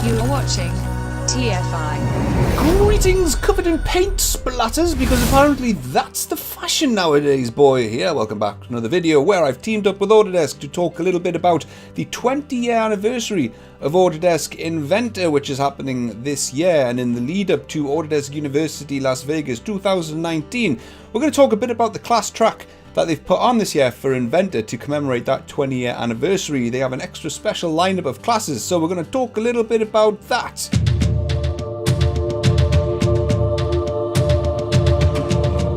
You are watching TFI. Greetings covered in paint splatters, because apparently that's the fashion nowadays, boy. Here, welcome back to another video where I've teamed up with Autodesk to talk a little bit about the 20-year anniversary of Autodesk Inventor, which is happening this year, and in the lead up to Autodesk University Las Vegas 2019, we're going to talk a bit about the class track that they've put on this year for Inventor to commemorate that 20-year anniversary. They have an extra special lineup of classes, so we're going to talk a little bit about that.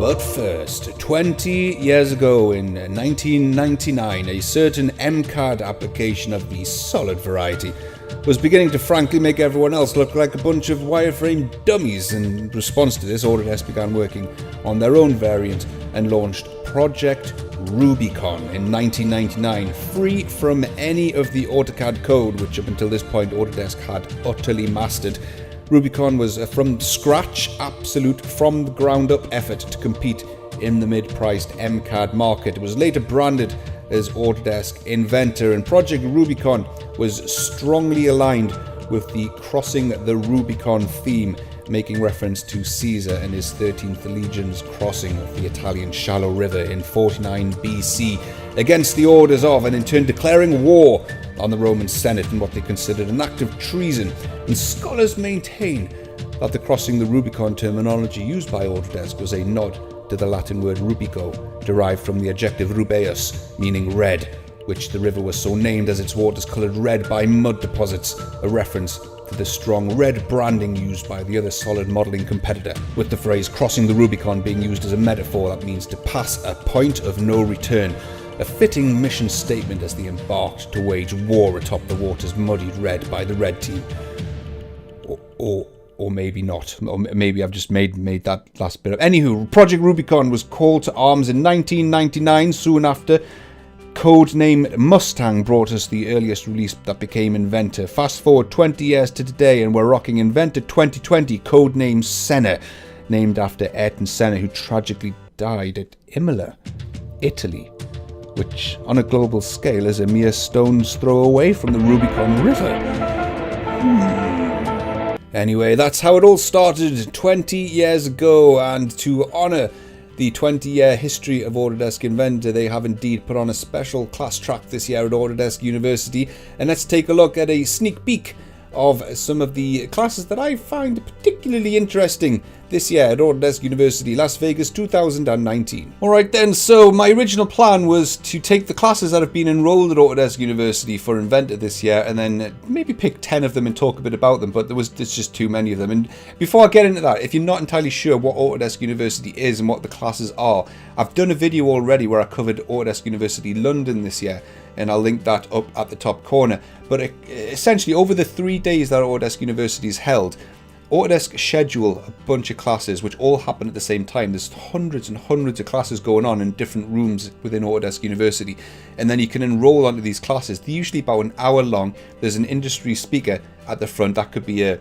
But first, 20 years ago in 1999, a certain MCAD application of the solid variety was beginning to frankly make everyone else look like a bunch of wireframe dummies. In response to this, Autodesk began working on their own variant and launched Project Rubicon in 1999, free from any of the AutoCAD code, which up until this point Autodesk had utterly mastered. Rubicon was a from scratch, absolute, from the ground up effort to compete in the mid-priced MCAD market. It was later branded as Autodesk Inventor, and Project Rubicon was strongly aligned with the Crossing the Rubicon theme, making reference to Caesar and his 13th Legion's crossing of the Italian shallow river in 49 BC against the orders of, and in turn declaring war on the Roman Senate in what they considered an act of treason. And scholars maintain that the Crossing the Rubicon terminology used by Autodesk was a nod to the Latin word rubico, derived from the adjective rubeus, meaning red, which the river was so named as its waters coloured red by mud deposits, a reference to the strong red branding used by the other solid modelling competitor, with the phrase crossing the Rubicon being used as a metaphor that means to pass a point of no return, a fitting mission statement as they embarked to wage war atop the waters muddied red by the red team. Or maybe not. Or maybe I've just made that last bit up. Anywho, Project Rubicon was called to arms in 1999, soon after codename Mustang brought us the earliest release that became Inventor. Fast forward 20 years to today and we're rocking Inventor 2020, codename Senna, named after Ayrton Senna, who tragically died at Imola, Italy, which on a global scale is a mere stone's throw away from the Rubicon River. Anyway, that's how it all started 20 years ago, and to honour the 20-year history of Autodesk Inventor, they have indeed put on a special class track this year at Autodesk University, and let's take a look at a sneak peek of some of the classes that I find particularly interesting this year at Autodesk University Las Vegas 2019. Alright then, so my original plan was to take the classes that have been enrolled at Autodesk University for Inventor this year and then maybe pick 10 of them and talk a bit about them, but there's just too many of them. And before I get into that, if you're not entirely sure what Autodesk University is and what the classes are, I've done a video already where I covered Autodesk University London this year, and I'll link that up at the top corner. But essentially, over the 3 days that Autodesk University is held, Autodesk schedule a bunch of classes which all happen at the same time. There's hundreds and hundreds of classes going on in different rooms within Autodesk University, and then you can enroll onto these classes. They're usually about an hour long. There's an industry speaker at the front. That could be an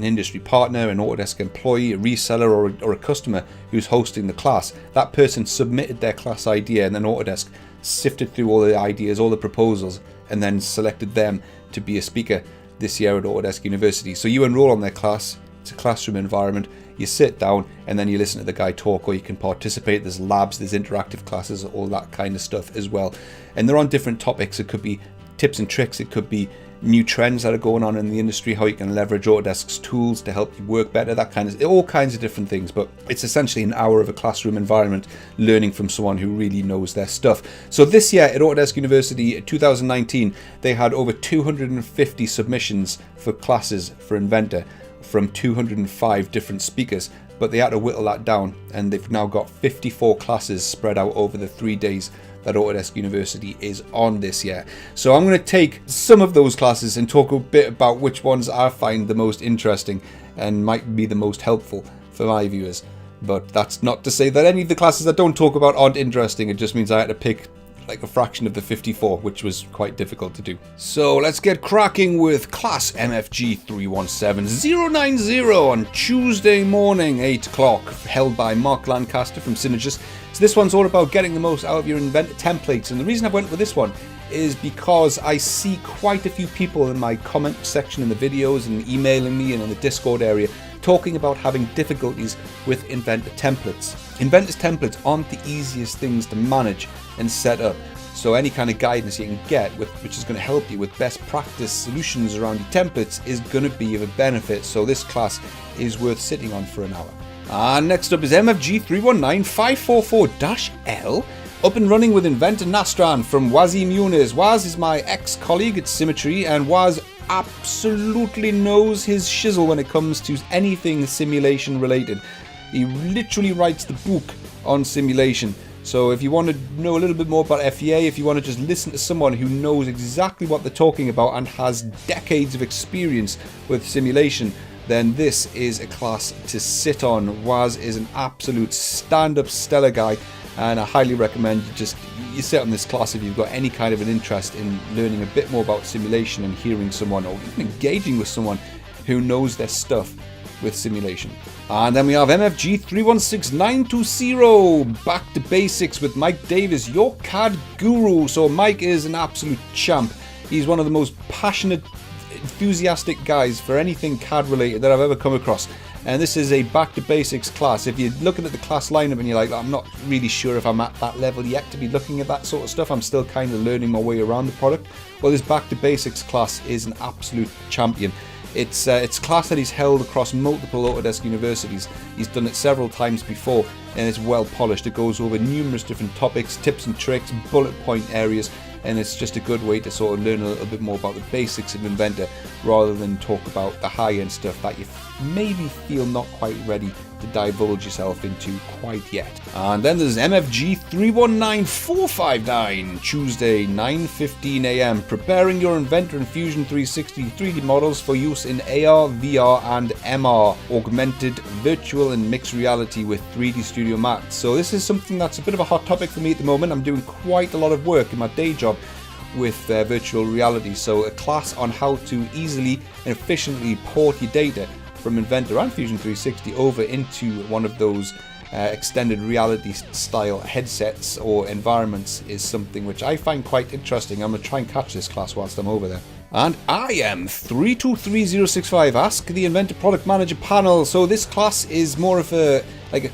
industry partner, an Autodesk employee, a reseller, or a customer who's hosting the class. That person submitted their class idea, and then Autodesk sifted through all the ideas, all the proposals, and then selected them to be a speaker this year at Autodesk University. So you enroll on their class. It's a classroom environment. You sit down and then you listen to the guy talk, or you can participate. There's labs, there's interactive classes, all that kind of stuff as well. And they're on different topics. It could be tips and tricks. It could be new trends that are going on in the industry, how you can leverage Autodesk's tools to help you work better, that kind of, all kinds of different things. But it's essentially an hour of a classroom environment learning from someone who really knows their stuff. So this year at Autodesk University 2019, they had over 250 submissions for classes for Inventor from 205 different speakers, but they had to whittle that down, and they've now got 54 classes spread out over the 3 days that Autodesk University is on this year. So I'm going to take some of those classes and talk a bit about which ones I find the most interesting and might be the most helpful for my viewers. But that's not to say that any of the classes I don't talk about aren't interesting. It just means I had to pick like a fraction of the 54, which was quite difficult to do. So let's get cracking with class MFG 317090 on Tuesday morning, 8 o'clock, held by Mark Lancaster from Synergist. So this one's all about getting the most out of your Inventor templates, and the reason I went with this one is because I see quite a few people in my comment section in the videos and emailing me and in the Discord area talking about having difficulties with Inventor templates. Inventor's templates aren't the easiest things to manage and set up. So any kind of guidance you can get, which is going to help you with best practice solutions around your templates, is going to be of a benefit. So this class is worth sitting on for an hour. And next up is MFG 319544-L. Up and running with Inventor Nastran from Wazim Muniz. Waz is my ex-colleague at Symmetry, and Waz absolutely knows his shizzle when it comes to anything simulation related. He literally writes the book on simulation. So if you want to know a little bit more about FEA, if you want to just listen to someone who knows exactly what they're talking about and has decades of experience with simulation, then this is a class to sit on. Waz is an absolute stand-up stellar guy, and I highly recommend you sit on this class if you've got any kind of an interest in learning a bit more about simulation and hearing someone or even engaging with someone who knows their stuff with simulation. And then we have MFG 316920, back to basics with Mike Davis, your CAD guru. So Mike is an absolute champ. He's one of the most passionate, enthusiastic guys for anything CAD related that I've ever come across. And this is a back to basics class. If you're looking at the class lineup and you're like, I'm not really sure if I'm at that level yet to be looking at that sort of stuff, I'm still kind of learning my way around the product, well, this back to basics class is an absolute champion. It's a class that he's held across multiple Autodesk universities. He's done it several times before, and it's well polished. It goes over numerous different topics, tips and tricks, bullet point areas, and it's just a good way to sort of learn a little bit more about the basics of Inventor rather than talk about the high-end stuff that you maybe feel not quite ready to divulge yourself into quite yet. And then there's MFG 319459, Tuesday 9:15 AM, preparing your Inventor and Fusion 360 3D models for use in AR, VR and MR, augmented, virtual and mixed reality with 3D Studio Max. So this is something that's a bit of a hot topic for me at the moment. I'm doing quite a lot of work in my day job with virtual reality, so a class on how to easily and efficiently port your data from Inventor and Fusion 360 over into one of those extended reality style headsets or environments is something which I find quite interesting. I'm going to try and catch this class whilst I'm over there. And I am 323065, Ask the Inventor Product Manager panel. So this class is more of a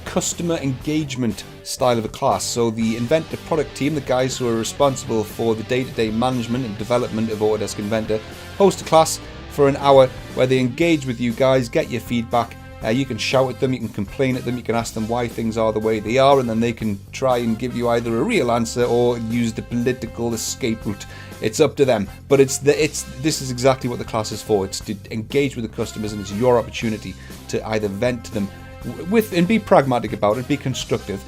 customer engagement style of a class. So the Inventor product team, the guys who are responsible for the day-to-day management and development of Autodesk Inventor, host a class for an hour where they engage with you guys, get your feedback. You can shout at them, you can complain at them, you can ask them why things are the way they are, and then they can try and give you either a real answer or use the political escape route. It's up to them. But this is exactly what the class is for. It's to engage with the customers, and it's your opportunity to either vent to them and be pragmatic about it, be constructive.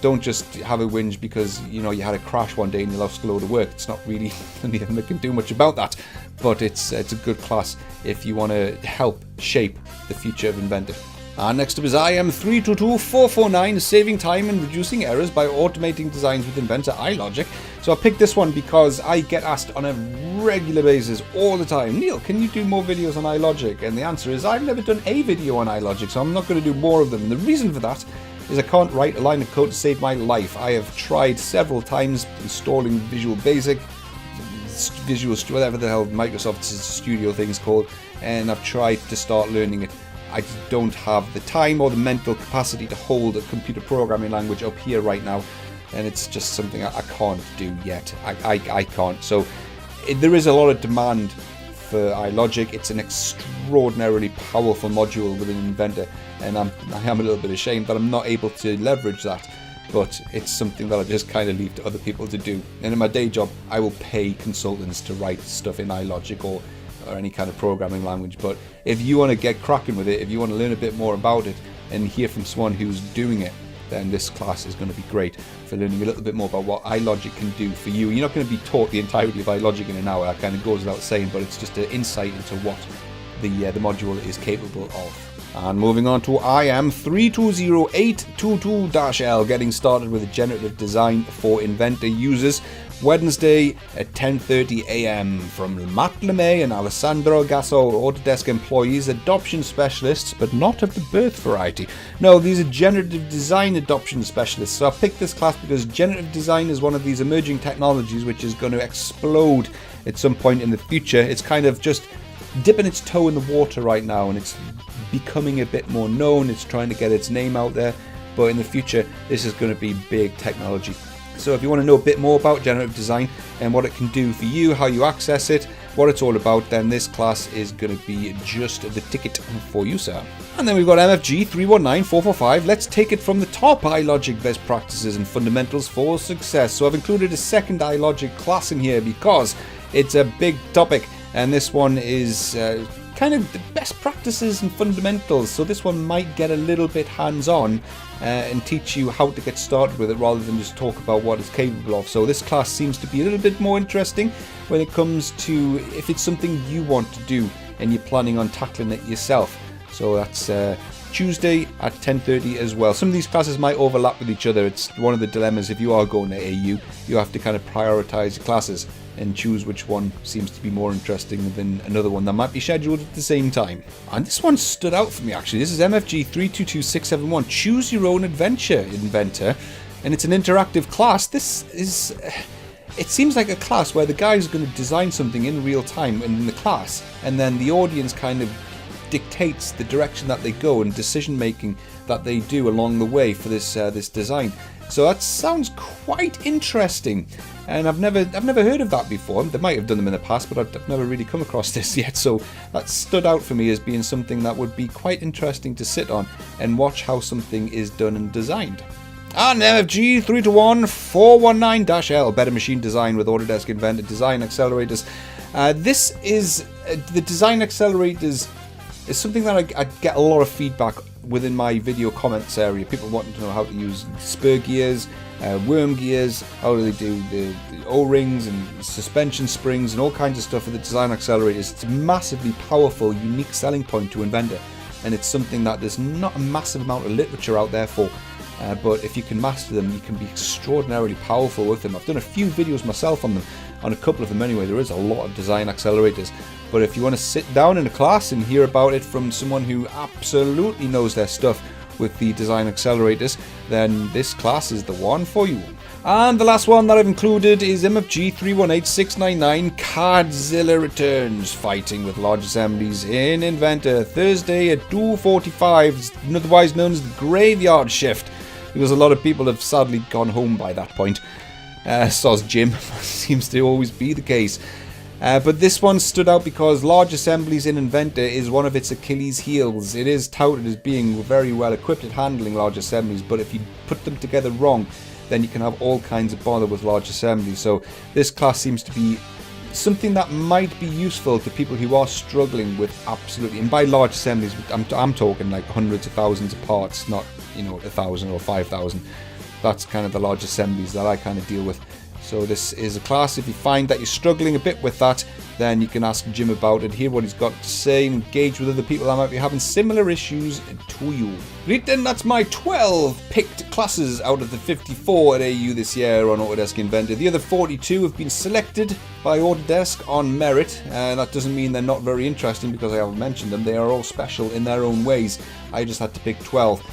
Don't just have a whinge because you had a crash one day and you lost a load of work. It's not really anything that can do much about that, but it's a good class if you want to help shape the future of Inventor. And next up is IM322449, saving time and reducing errors by automating designs with Inventor iLogic. So I picked this one because I get asked on a regular basis all the time, Neil, can you do more videos on iLogic? And the answer is I've never done a video on iLogic, so I'm not going to do more of them. And the reason for that is I can't write a line of code to save my life. I have tried several times installing Visual Basic, whatever the hell Microsoft Studio thing is called, and I've tried to start learning it. I just don't have the time or the mental capacity to hold a computer programming language up here right now, and it's just something I can't do yet. I can't. So there is a lot of demand for iLogic. It's an extraordinarily powerful module within Inventor, and I am a little bit ashamed that I'm not able to leverage that, but it's something that I just kind of leave to other people to do. And in my day job, I will pay consultants to write stuff in iLogic or any kind of programming language. But if you want to get cracking with it, if you want to learn a bit more about it and hear from someone who's doing it, then this class is going to be great for learning a little bit more about what iLogic can do for you. You're not going to be taught the entirety of iLogic in an hour, that kind of goes without saying, but it's just an insight into what the module is capable of. And moving on to IM320822-L, getting started with a generative design for Inventor users. Wednesday at 10:30 a.m. from Matt LeMay and Alessandro Gasso, Autodesk employees, adoption specialists, but not of the birth variety. No, these are generative design adoption specialists. So I picked this class because generative design is one of these emerging technologies which is going to explode at some point in the future. It's kind of just dipping its toe in the water right now, and it's becoming a bit more known. It's trying to get its name out there, but in the future this is going to be big technology. So if you want to know a bit more about generative design and what it can do for you, how you access it, what it's all about, then this class is going to be just the ticket for you, sir. And then we've got MFG 319445. Let's take it from the top. iLogic best practices and fundamentals for success. So I've included a second iLogic class in here because it's a big topic, and this one is kind of the best practices and fundamentals. So this one might get a little bit hands-on and teach you how to get started with it rather than just talk about what it's capable of. So this class seems to be a little bit more interesting when it comes to if it's something you want to do and you're planning on tackling it yourself. So that's Tuesday at 10:30 as well. Some of these classes might overlap with each other. It's one of the dilemmas. If you are going to AU, you have to kind of prioritize your classes and choose which one seems to be more interesting than another one that might be scheduled at the same time. And this one stood out for me actually. This is MFG 322671. Choose your own adventure, Inventor. And it's an interactive class. This is... It seems like a class where the guys are going to design something in real time in the class, and then the audience kind of dictates the direction that they go and decision making that they do along the way for this this design. So that sounds quite interesting, and I've never heard of that before. They might have done them in the past, but I've never really come across this yet. So that stood out for me as being something that would be quite interesting to sit on and watch how something is done and designed. And MFG 321-419-L, better machine design with Autodesk Inventor design accelerators. This is the design accelerators. It's something that I get a lot of feedback within my video comments area. People wanting to know how to use spur gears, worm gears, how do they do the O-rings and suspension springs and all kinds of stuff with the design accelerators. It's a massively powerful, unique selling point to Inventor, and it's something that there's not a massive amount of literature out there for. But if you can master them, you can be extraordinarily powerful with them. I've done a few videos myself on them, on a couple of them anyway. There is a lot of design accelerators. But if you want to sit down in a class and hear about it from someone who absolutely knows their stuff with the design accelerators, then this class is the one for you. And the last one that I've included is MFG 318699, Cardzilla returns, fighting with large assemblies in Inventor, Thursday at 2:45, otherwise known as the graveyard shift, because a lot of people have sadly gone home by that point. So's Jim, seems to always be the case. But this one stood out because large assemblies in Inventor is one of its Achilles heels. It is touted as being very well equipped at handling large assemblies, but if you put them together wrong, then you can have all kinds of bother with large assemblies. So this class seems to be something that might be useful to people who are struggling with absolutely, and by large assemblies, I'm talking like hundreds of thousands of parts, not 1,000 or 5,000. That's kind of the large assemblies that I kind of deal with. So this is a class, if you find that you're struggling a bit with that, then you can ask Jim about it, hear what he's got to say, engage with other people that might be having similar issues to you. Right then, that's my 12 picked classes out of the 54 at AU this year on Autodesk Inventor. The other 42 have been selected by Autodesk on merit, and that doesn't mean they're not very interesting because I haven't mentioned them. They are all special in their own ways. I just had to pick 12.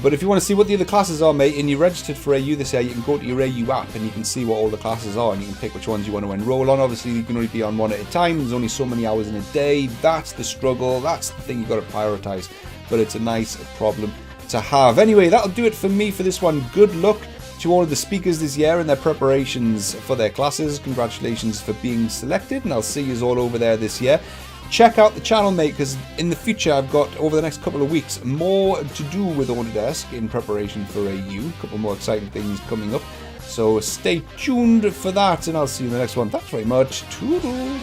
But if you want to see what the other classes are, mate, and you're registered for AU this year, you can go to your AU app and you can see what all the classes are, and you can pick which ones you want to enroll on. Obviously, you can only be on one at a time. There's only so many hours in a day. That's the struggle. That's the thing you've got to prioritize. But it's a nice problem to have. Anyway, that'll do it for me for this one. Good luck to all of the speakers this year in their preparations for their classes. Congratulations for being selected, and I'll see you all over there this year. Check out the channel, mate, because in the future I've got, over the next couple of weeks, more to do with Autodesk in preparation for AU. A couple more exciting things coming up. So stay tuned for that, and I'll see you in the next one. Thanks very much. Toodles.